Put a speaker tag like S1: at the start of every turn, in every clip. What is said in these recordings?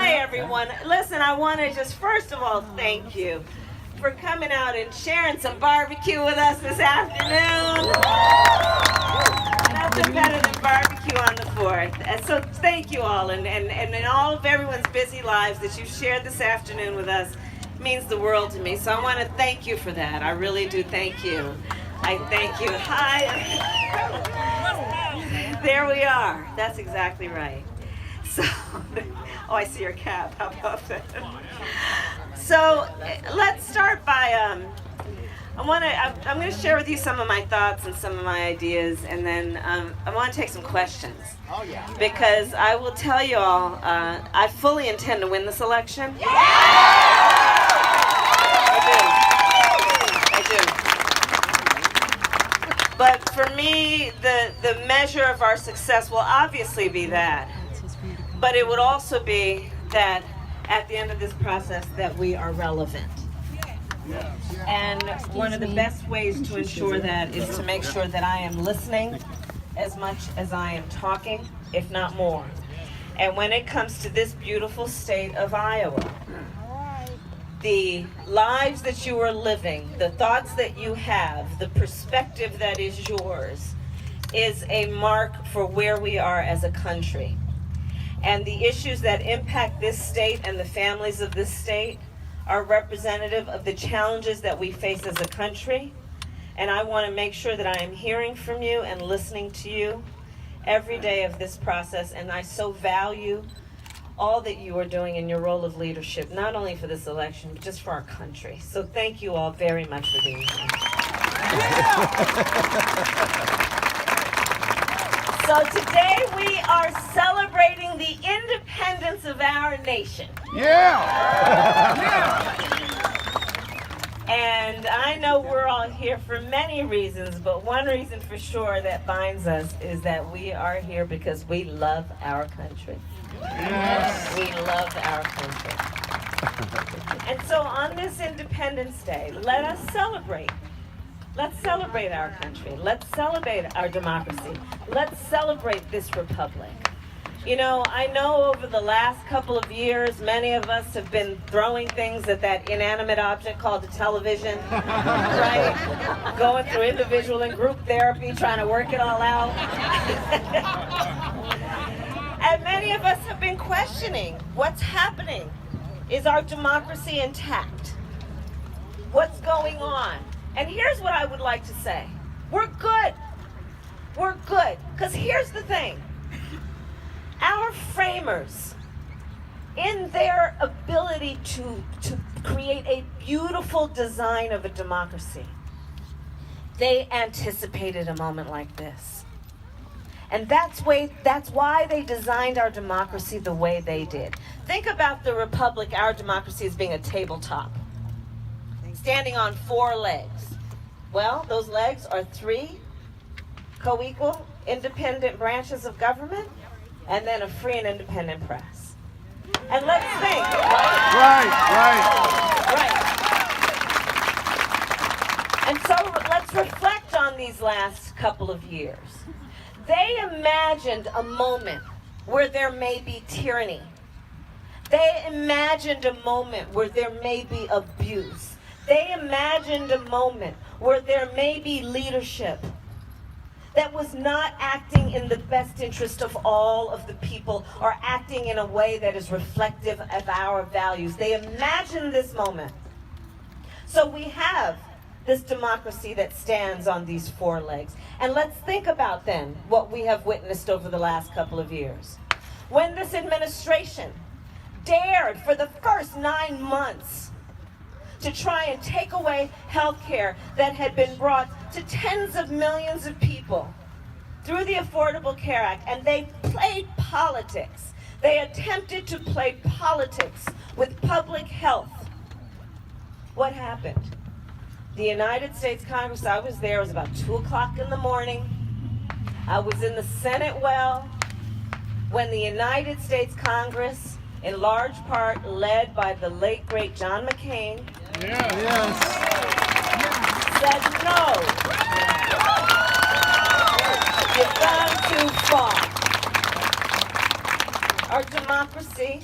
S1: Hi, everyone. Listen, I want to just first of all thank you for coming out and sharing some barbecue with us this afternoon. Nothing better than barbecue on the 4th. And so thank you all, and in all of everyone's busy lives that you've shared this afternoon with us means the world to me. So I want to thank you for that. I really do thank you. I thank you. Hi. There we are. That's exactly right. So, oh, I see your cap. How about that? So let's start by, I'm going to share with you some of my thoughts and some of my ideas, and then I want to take some questions.
S2: Oh, yeah.
S1: Because I will tell you all, I fully intend to win this election. Yeah! I do. But for me, the measure of our success will obviously be that. But it would also be that at the end of this process that we are relevant. And one of the best ways to ensure that is to make sure that I am listening as much as I am talking, if not more. And when it comes to this beautiful state of Iowa, the lives that you are living, the thoughts that you have, the perspective that is yours, is a mark for where we are as a country. And the issues that impact this state and the families of this state are representative of the challenges that we face as a country. And I want to make sure that I am hearing from you and listening to you every day of this process. And I so value all that you are doing in your role of leadership, not only for this election, but just for our country. So thank you all very much for being here. So today we are celebrating the independence of our nation.
S2: Yeah!
S1: And I know we're all here for many reasons, but one reason for sure that binds us is that we are here because we love our country.
S2: Yes.
S1: We love our country. And so on this Independence Day, let us celebrate. Let's celebrate our country. Let's celebrate our democracy. Let's celebrate this republic. You know, I know over the last couple of years, many of us have been throwing things at that inanimate object called the television, right? Going through individual and group therapy, trying to work it all out. And many of us have been questioning what's happening. Is our democracy intact? What's going on? And here's what I would like to say. We're good. We're good. Because here's the thing. Our framers, in their ability to create a beautiful design of a democracy, they anticipated a moment like this. And that's why they designed our democracy the way they did. Think about the republic, our democracy, as being a tabletop, standing on 4 legs. Well, those legs are 3 co-equal, independent branches of government, and then a free and independent press. And let's think.
S2: Right.
S1: And so let's reflect on these last couple of years. They imagined a moment where there may be tyranny. They imagined a moment where there may be abuse. They imagined a moment where there may be leadership that was not acting in the best interest of all of the people or acting in a way that is reflective of our values. They imagined this moment. So we have this democracy that stands on these 4 legs. And let's think about then what we have witnessed over the last couple of years. When this administration dared for the first 9 months to try and take away health care that had been brought to tens of millions of people through the Affordable Care Act, and they played politics. They attempted to play politics with public health. What happened? The United States Congress, I was there, it was about 2 o'clock in the morning. I was in the Senate well when the United States Congress, in large part led by the late, great John McCain, said no. You've gone too far. Our democracy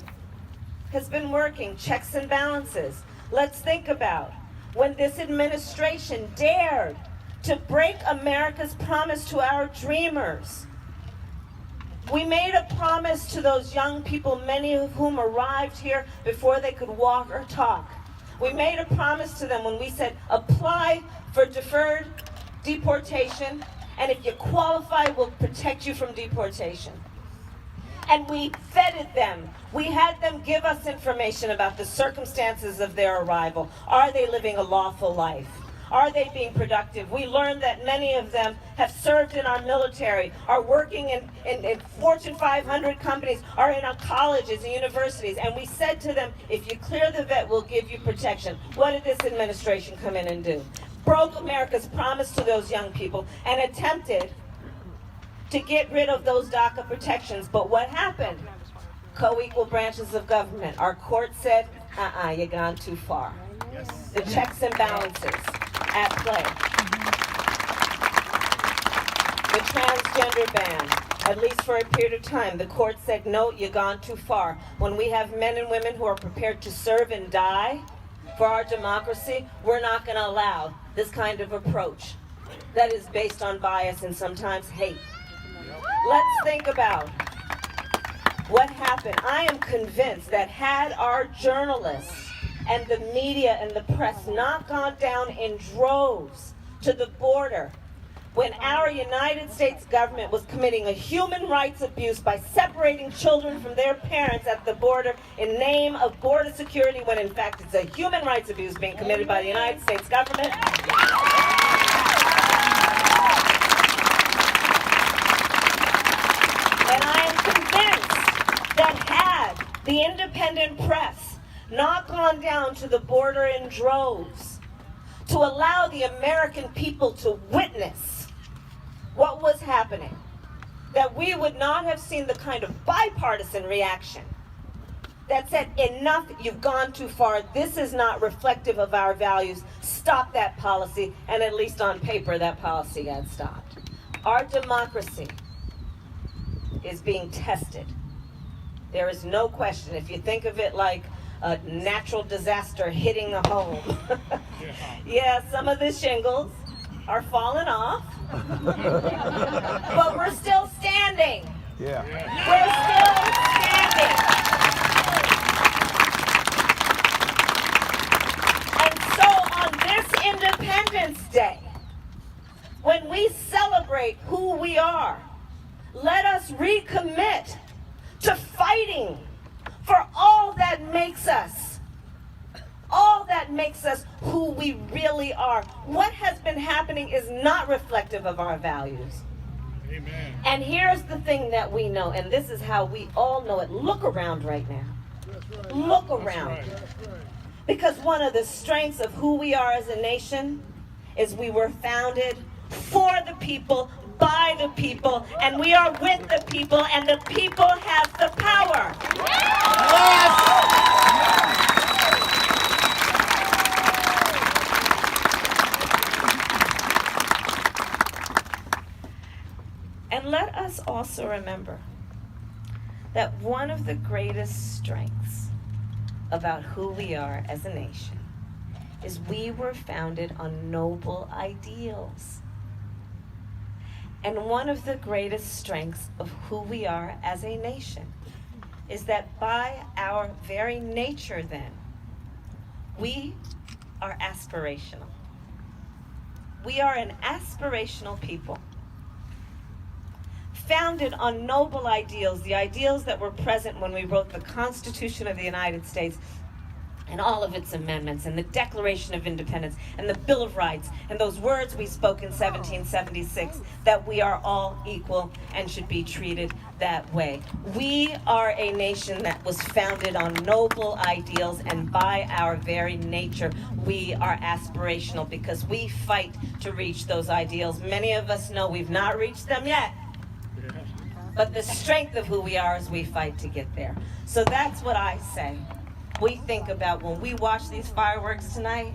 S1: has been working, checks and balances. Let's think about when this administration dared to break America's promise to our dreamers. We made a promise to those young people, many of whom arrived here before they could walk or talk. We made a promise to them when we said, apply for deferred deportation, and if you qualify, we'll protect you from deportation. And we vetted them. We had them give us information about the circumstances of their arrival. Are they living a lawful life? Are they being productive? We learned that many of them have served in our military, are working in Fortune 500 companies, are in our colleges and universities. And we said to them, if you clear the vet, we'll give you protection. What did this administration come in and do? Broke America's promise to those young people and attempted to get rid of those DACA protections. But what happened? Co-equal branches of government. Our court said, you've gone too far. The checks and balances at play. The transgender ban, at least for a period of time, the court said, no, you've gone too far. When we have men and women who are prepared to serve and die for our democracy, we're not going to allow this kind of approach that is based on bias and sometimes hate. Let's think about what happened. I am convinced that had our journalists and the media and the press not gone down in droves to the border when our United States government was committing a human rights abuse by separating children from their parents at the border in name of border security, when in fact it's a human rights abuse being committed by the United States government. And I am convinced that had the independent press not gone down to the border in droves to allow the American people to witness what was happening, that we would not have seen the kind of bipartisan reaction that said, enough, you've gone too far, this is not reflective of our values, stop that policy, and at least on paper that policy got stopped. Our democracy is being tested. There is no question. If you think of it like a natural disaster hitting a home. Yeah, some of the shingles are falling off, but we're still standing.
S2: Yeah.
S1: We're still standing. And so on this Independence Day, when we celebrate who we are, let us recommit to fighting for all that makes us who we really are. What has been happening is not reflective of our values.
S2: Amen.
S1: And here's the thing that we know, and this is how we all know it. Look around right now. Look around. Because one of the strengths of who we are as a nation is we were founded for the people, by the people, and we are with the people, and the people have the power. And let us also remember that one of the greatest strengths about who we are as a nation is we were founded on noble ideals. And one of the greatest strengths of who we are as a nation is that by our very nature then, we are aspirational. We are an aspirational people, founded on noble ideals, the ideals that were present when we wrote the Constitution of the United States and all of its amendments, and the Declaration of Independence, and the Bill of Rights, and those words we spoke in 1776, that we are all equal and should be treated that way. We are a nation that was founded on noble ideals, and by our very nature, we are aspirational because we fight to reach those ideals. Many of us know we've not reached them yet, but the strength of who we are is we fight to get there. So that's what I say. We think about when we watch these fireworks tonight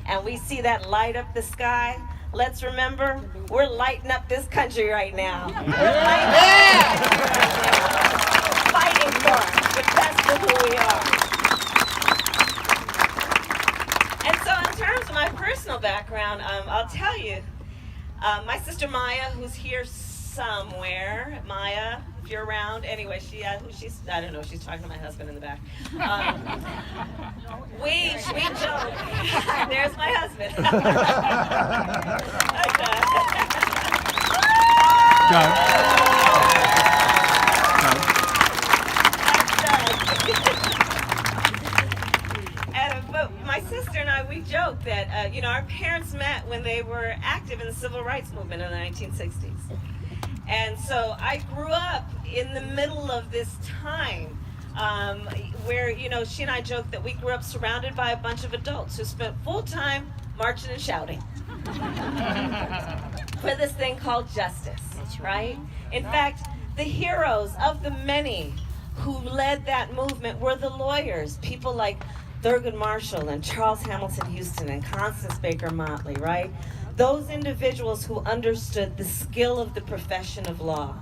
S1: and we see that light up the sky, let's remember we're lighting up this country right now. We're lighting up this country right now. Fighting for the best of who we are. background. I'll tell you, my sister Maya, who's here somewhere, Maya, if you're around. Anyway, I don't know. She's talking to my husband in the back. We joke. There's my husband. But my sister and I, we joke that our parents met when they were active in the civil rights movement in the 1960s. And so I grew up in the middle of this time where, she and I joke that we grew up surrounded by a bunch of adults who spent full time marching and shouting for this thing called justice, right? In fact, the heroes of the many who led that movement were the lawyers, people like Thurgood Marshall and Charles Hamilton Houston and Constance Baker Motley, right? Those individuals who understood the skill of the profession of law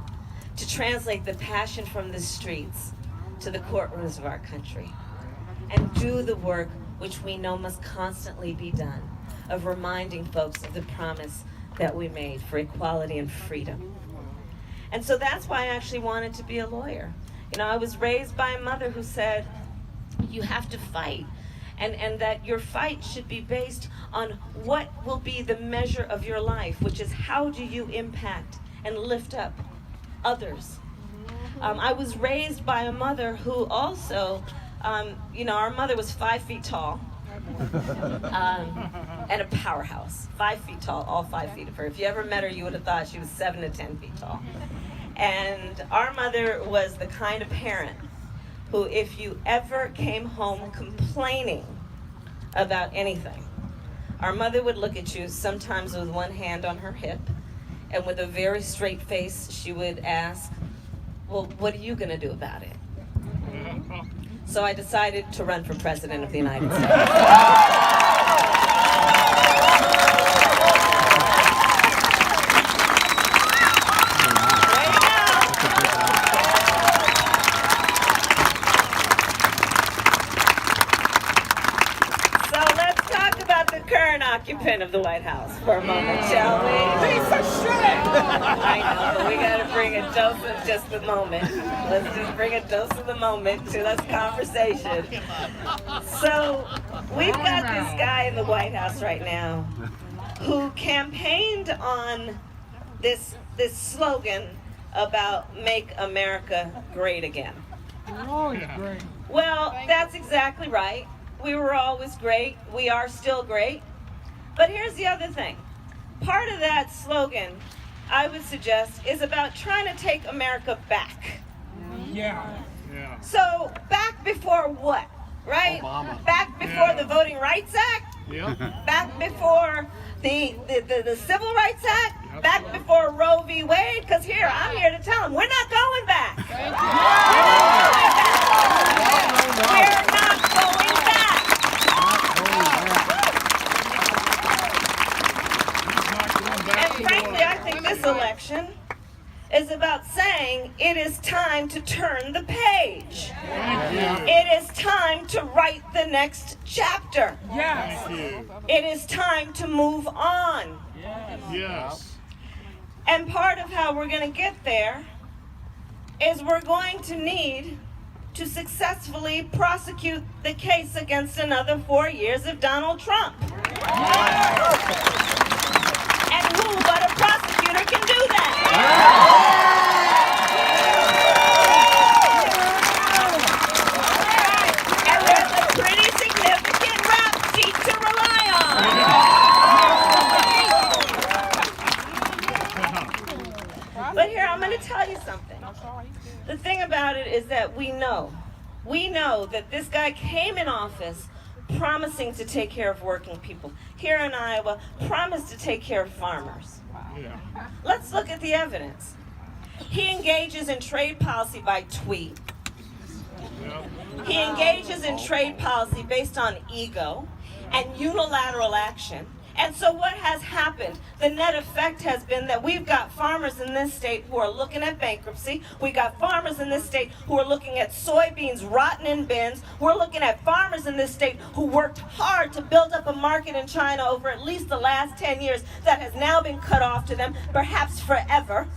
S1: to translate the passion from the streets to the courtrooms of our country and do the work which we know must constantly be done of reminding folks of the promise that we made for equality and freedom. And so that's why I actually wanted to be a lawyer. I was raised by a mother who said, you have to fight. And that your fight should be based on what will be the measure of your life, which is how do you impact and lift up others. I was raised by a mother who also, our mother was 5 feet tall and a powerhouse. 5 feet tall, all 5 feet of her. If you ever met her, you would have thought she was 7 to 10 feet tall. And our mother was the kind of parent who, if you ever came home complaining about anything, our mother would look at you sometimes with one hand on her hip, and with a very straight face, she would ask, well, what are you going to do about it? So I decided to run for president of the United States. Occupant of the White House for a moment, shall we?
S2: Piece of shit!
S1: I know, but we gotta bring a dose of just the moment. Let's just bring a dose of the moment to this conversation. So, we've got this guy in the White House right now who campaigned on this slogan about "Make America Great Again."
S2: Oh, it's great.
S1: Well, that's exactly right. We were always great. We are still great. But here's the other thing. Part of that slogan, I would suggest, is about trying to take America back.
S2: Yeah.
S1: So, back before what, right?
S2: Obama.
S1: Back before the Voting Rights Act?
S2: Yep.
S1: Back before the Civil Rights Act?
S2: Yep.
S1: Back before Roe v. Wade? Because I'm here to tell them, we're not going back. We're not going back. And frankly, I think this election is about saying it is time to turn the page. It is time to write the next chapter.
S2: Yes.
S1: It is time to move on.
S2: Yes.
S1: And part of how we're going to get there is we're going to need to successfully prosecute the case against another 4 years of Donald Trump. And who but a prosecutor can do that? And there's a pretty significant rap sheet to rely on. But here, I'm going to tell you something. The thing about it is that we know that this guy came in office promising to take care of working people. Here in Iowa, promised to take care of farmers.
S2: Yeah.
S1: Let's look at the evidence. He engages in trade policy by tweet. He engages in trade policy based on ego and unilateral action And so what has happened? The net effect has been that we've got farmers in this state who are looking at bankruptcy. We got farmers in this state who are looking at soybeans rotting in bins. We're looking at farmers in this state who worked hard to build up a market in China over at least the last 10 years that has now been cut off to them, perhaps forever.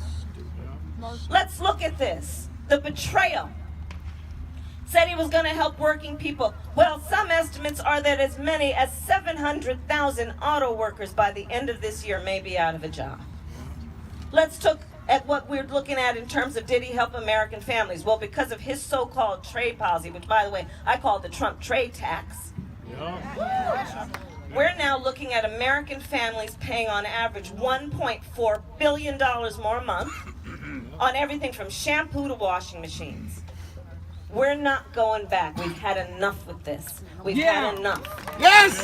S1: Let's look at this. The betrayal. Said he was going to help working people. Well, some estimates are that as many as 700,000 auto workers by the end of this year may be out of a job. Let's look at what we're looking at in terms of did he help American families? Well, because of his so-called trade policy, which, by the way, I call the Trump trade tax, we're now looking at American families paying on average $1.4 billion more a month on everything from shampoo to washing machines. We're not going back. We've had enough with this. We've had enough.
S2: Yes!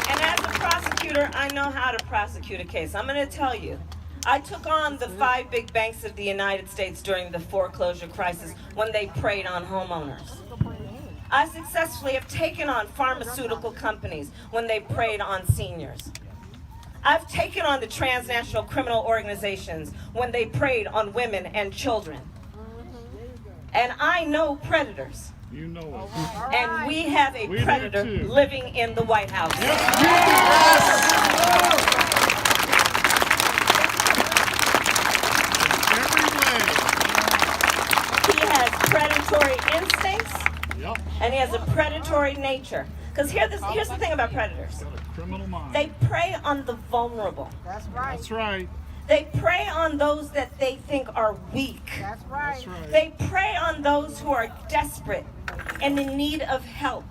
S1: And as a prosecutor, I know how to prosecute a case. I'm going to tell you. I took on the 5 big banks of the United States during the foreclosure crisis when they preyed on homeowners. I successfully have taken on pharmaceutical companies when they preyed on seniors. I've taken on the transnational criminal organizations when they preyed on women and children. And I know predators.
S2: You know it.
S1: And we have a predator living in the White House. He has predatory instincts, and he has a predatory nature. Because here's the thing about predators.
S2: Criminal mind.
S1: They prey on the vulnerable.
S3: That's right.
S2: That's right.
S1: They prey on those that they think are weak.
S3: That's right.
S2: That's right.
S1: They prey on those who are desperate and in need of help.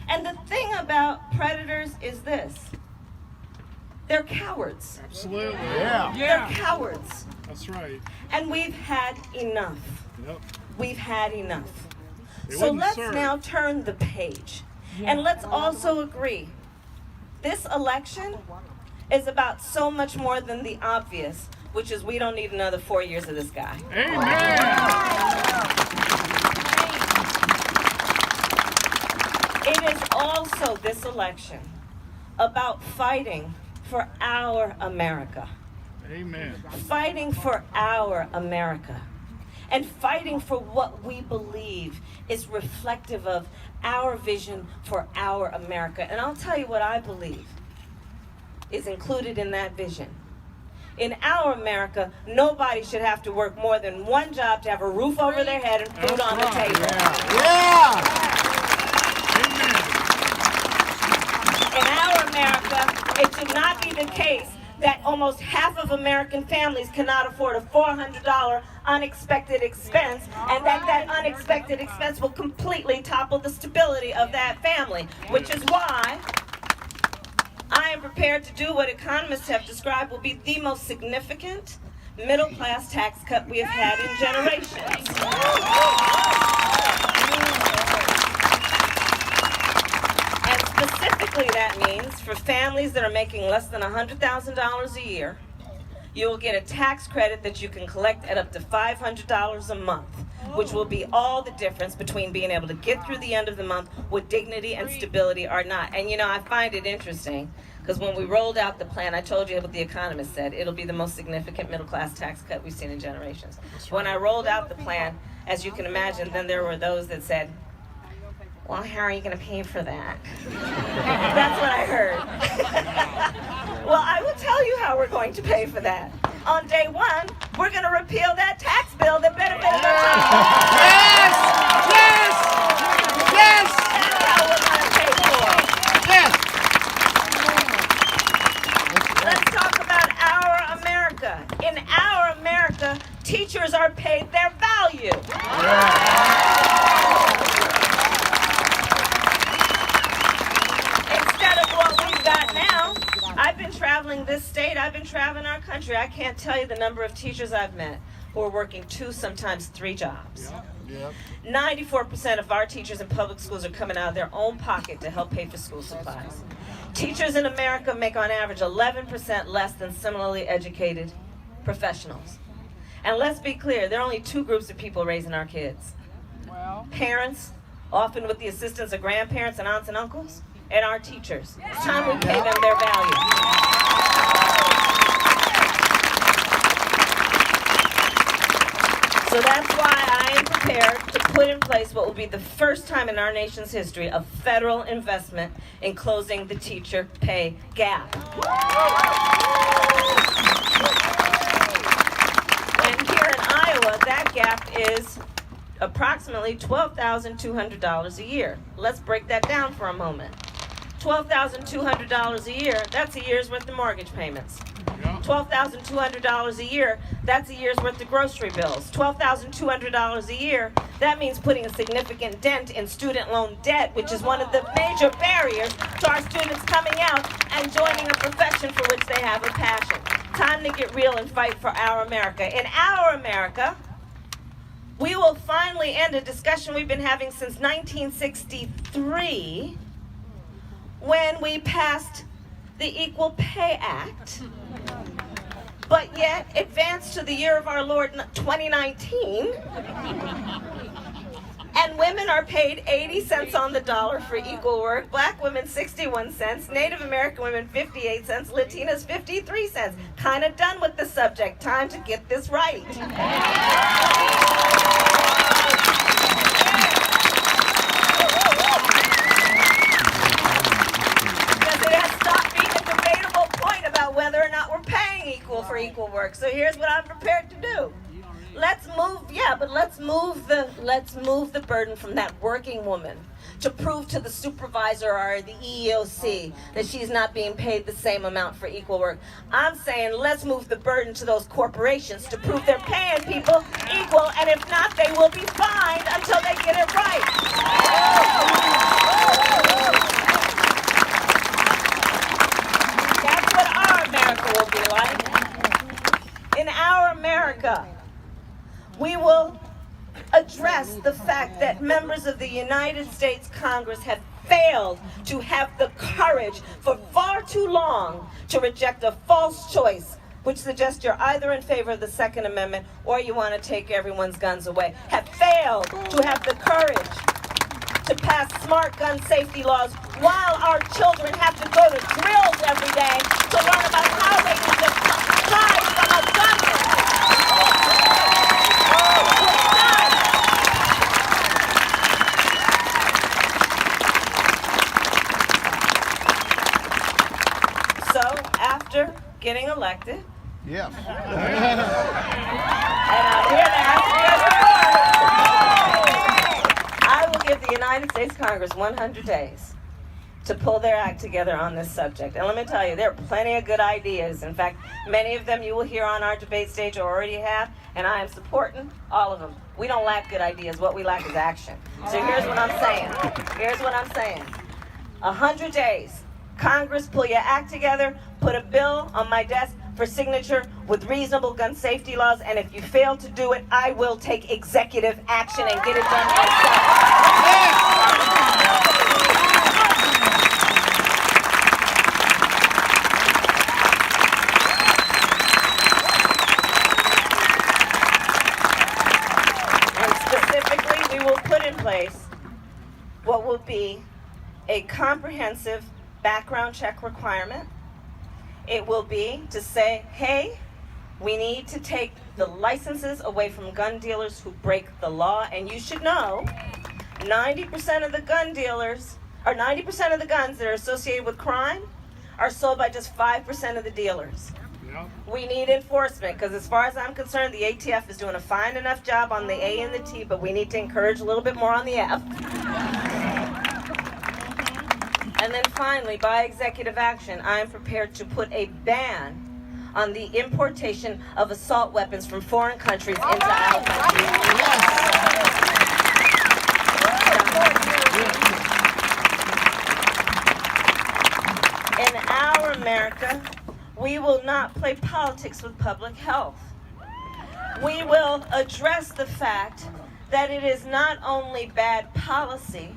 S1: And the thing about predators is this. They're cowards.
S2: Absolutely.
S1: They're cowards.
S2: That's right.
S1: And we've had enough.
S2: Yep.
S1: We've had enough.
S2: They
S1: So
S2: wouldn't
S1: let's
S2: serve.
S1: now turn the page. And let's also agree, this election is about so much more than the obvious, which is we don't need another 4 years of this guy.
S2: Amen.
S1: It is also, this election, about fighting for our America.
S2: Amen.
S1: Fighting for our America. And fighting for what we believe is reflective of our vision for our America. And I'll tell you what I believe is included in that vision. In our America, nobody should have to work more than one job to have a roof over their head and food on the table. In our America, it should not be the case that almost half of American families cannot afford a $400 unexpected expense, and that unexpected expense will completely topple the stability of that family, which is why I am prepared to do what economists have described will be the most significant middle-class tax cut we have had in generations. And specifically that means for families that are making less than $100,000 a year, you will get a tax credit that you can collect at up to $500 a month, which will be all the difference between being able to get through the end of the month with dignity and stability or not. And you know, I find it interesting because when we rolled out the plan, I told you what the economist said. It'll be the most significant middle-class tax cut we've seen in generations. When I rolled out the plan, as you can imagine, then there were those that said, well, how are you going to pay for that? That's what I heard. Well, I will tell you how we're going to pay for that. On day one, we're going to repeal that tax bill that benefited our
S2: Yes!
S1: That's how we're going to pay for it.
S2: Yes!
S1: Let's talk about our America. In our America, teachers are paid their value. Instead of what we've got now, I've been traveling this state, I've been traveling our country. I can't tell you the number of teachers I've met who are working 2, sometimes 3 jobs. 94% of our teachers in public schools are coming out of their own pocket to help pay for school supplies. Teachers in America make on average 11% less than similarly educated professionals. And let's be clear, there are only 2 groups of people raising our kids. parents, often with the assistance of grandparents and aunts and uncles, and our teachers. It's time we pay them their value. So that's why I am prepared to put in place what will be the first time in our nation's history of federal investment in closing the teacher pay gap. And here in Iowa, that gap is approximately $12,200 a year. Let's break that down for a moment. $12,200 a year, that's a year's worth of mortgage payments. $12,200 a year, that's a year's worth of grocery bills. $12,200 a year, that means putting a significant dent in student loan debt, which is one of the major barriers to our students coming out and joining a profession for which they have a passion. Time to get real and fight for our America. In our America, we will finally end a discussion we've been having since 1963 when we passed the Equal Pay Act, but yet advanced to the year of our Lord 2019, and women are paid 80 cents on the dollar for equal work, black women 61 cents, Native American women 58 cents, Latinas 53 cents. Kind of done with the subject. Time to get this right. Whether or not we're paying equal for equal work. So here's what I'm prepared to do. Let's move the burden from that working woman to prove to the supervisor or the EEOC that she's not being paid the same amount for equal work. I'm saying let's move the burden to those corporations to prove they're paying people equal, and if not, they will be fined until they get it right. Will be like. In our America, we will address the fact that members of the United States Congress have failed to have the courage for far too long to reject a false choice which suggests you're either in favor of the Second Amendment or you want to take everyone's guns away. Have failed to have the courage to pass smart gun safety laws while our children have to go to drills every day to learn about how they can hide from a gunman. So, after getting elected,
S2: and
S1: I'm here to ask you guys I will give the United States Congress 100 days to pull their act together on this subject. And let me tell you, there are plenty of good ideas. In fact, many of them you will hear on our debate stage or already have, and I am supporting all of them. We don't lack good ideas. What we lack is action. So here's what I'm saying. 100 days. Congress, pull your act together, put a bill on my desk for signature with reasonable gun safety laws, and if you fail to do it, I will take executive action and get it done myself. And specifically, we will put in place what will be a comprehensive background check requirement. It will be to say, hey, we need to take the licenses away from gun dealers who break the law. And you should know, 90% of the gun dealers, or 90% of the guns that are associated with crime are sold by just 5% of the dealers.
S2: Yep.
S1: We need enforcement, because as far as I'm concerned, the ATF is doing a fine enough job on the A and the T, but we need to encourage a little bit more on the F. And then finally, by executive action, I am prepared to put a ban on the importation of assault weapons from foreign countries into our country. In our America, we will not play politics with public health. We will address the fact that it is not only bad policy,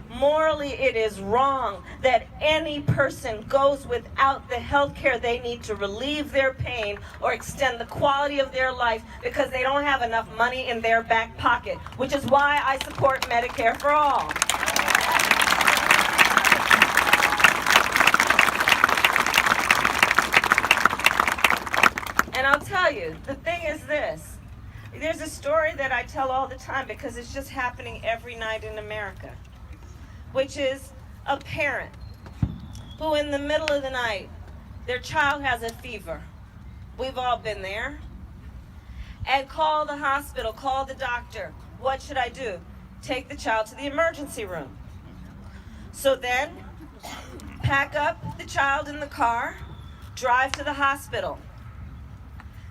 S1: Morally, it is wrong that any person goes without the health care they need to relieve their pain or extend the quality of their life because they don't have enough money in their back pocket, which is why I support Medicare for all. And I'll tell you, the thing is this. There's a story that I tell all the time because it's just happening every night in America, which is a parent who in the middle of the night, their child has a fever. We've all been there. And call the hospital, call the doctor. What should I do? Take the child to the emergency room. So then, pack up the child in the car, drive to the hospital.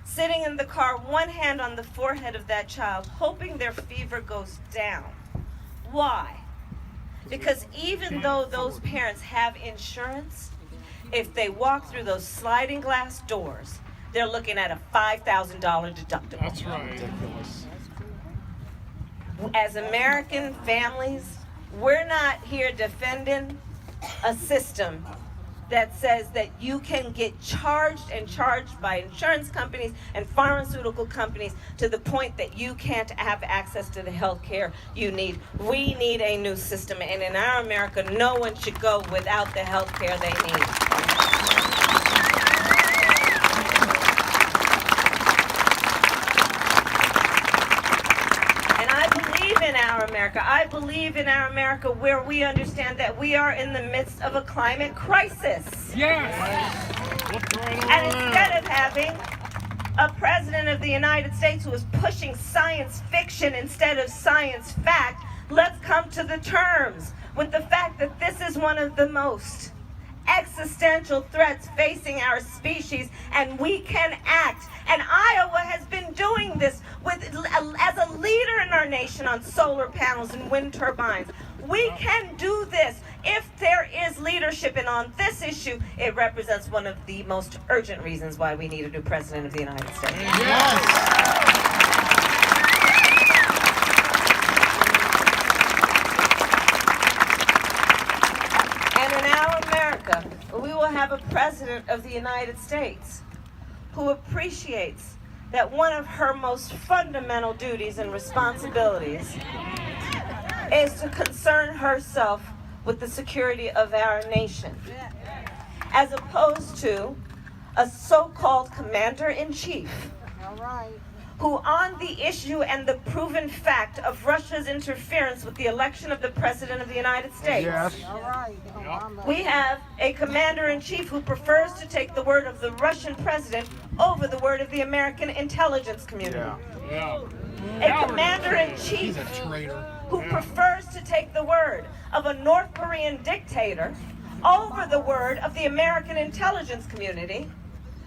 S1: Sitting in the car, one hand on the forehead of that child, hoping their fever goes down. Why? Because even though those parents have insurance, if they walk through those sliding glass doors, they're looking at a $5,000 deductible.
S2: That's right.
S1: As American families, we're not here defending a system that says that you can get charged and charged by insurance companies and pharmaceutical companies to the point that you can't have access to the health care you need. We need a new system, and in our America, no one should go without the health care they need. I believe in our America where we understand that we are in the midst of a climate crisis.
S2: Yes.
S1: And instead of having a president of the United States who is pushing science fiction instead of science fact, let's come to the terms with the fact that this is one of the most existential threats facing our species, and we can act. And Iowa has been doing this as a leader in our nation on solar panels and wind turbines. We can do this if there is leadership, and on this issue, it represents one of the most urgent reasons why we need a new president of the United States.
S2: Yes.
S1: We will have a president of the United States who appreciates that one of her most fundamental duties and responsibilities is to concern herself with the security of our nation, as opposed to a so-called commander-in-chief who on the issue and the proven fact of Russia's interference with the election of the President of the United States.
S2: Yes.
S1: We have a commander-in-chief who prefers to take the word of the Russian president over the word of the American intelligence community.
S2: Yeah.
S1: A commander-in-chief who prefers to take the word of a North Korean dictator over the word of the American intelligence community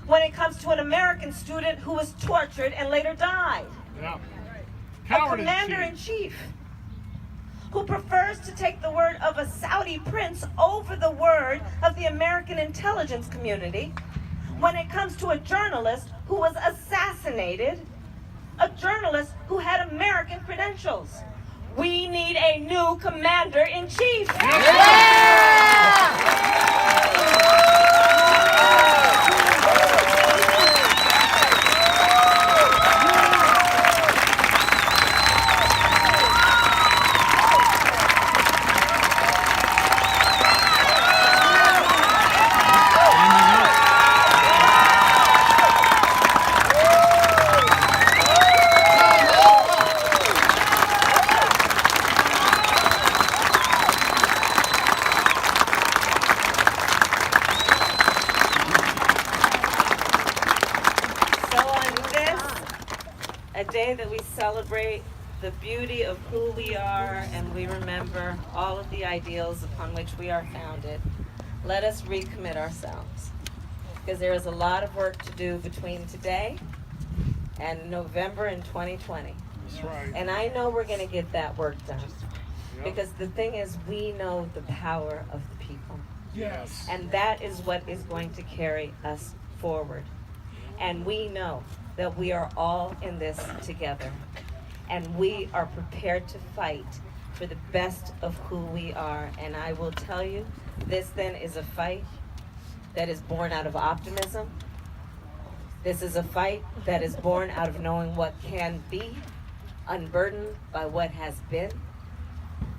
S1: when it comes to an American student who was tortured and later died.
S2: Yeah.
S1: A commander-in-chief who prefers to take the word of a Saudi prince over the word of the American intelligence community when it comes to a journalist who was assassinated, a journalist who had American credentials. We need a new commander-in-chief. A day that we celebrate the beauty of who we are, and we remember all of the ideals upon which we are founded. Let us recommit ourselves, because there is a lot of work to do between today and November in 2020.
S2: That's right.
S1: And I know we're going to get that work done, because the thing is, we know the power of the people.
S2: Yes.
S1: And that is what is going to carry us forward. And we know that we are all in this together. And we are prepared to fight for the best of who we are. And I will tell you, this then is a fight that is born out of optimism. This is a fight that is born out of knowing what can be, unburdened by what has been.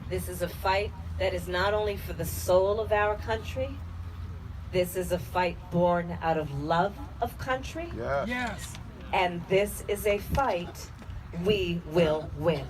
S1: This is a fight that is not only for the soul of our country, this is a fight born out of love of country.
S3: Yes.
S2: Yes.
S1: And this is a fight we will win.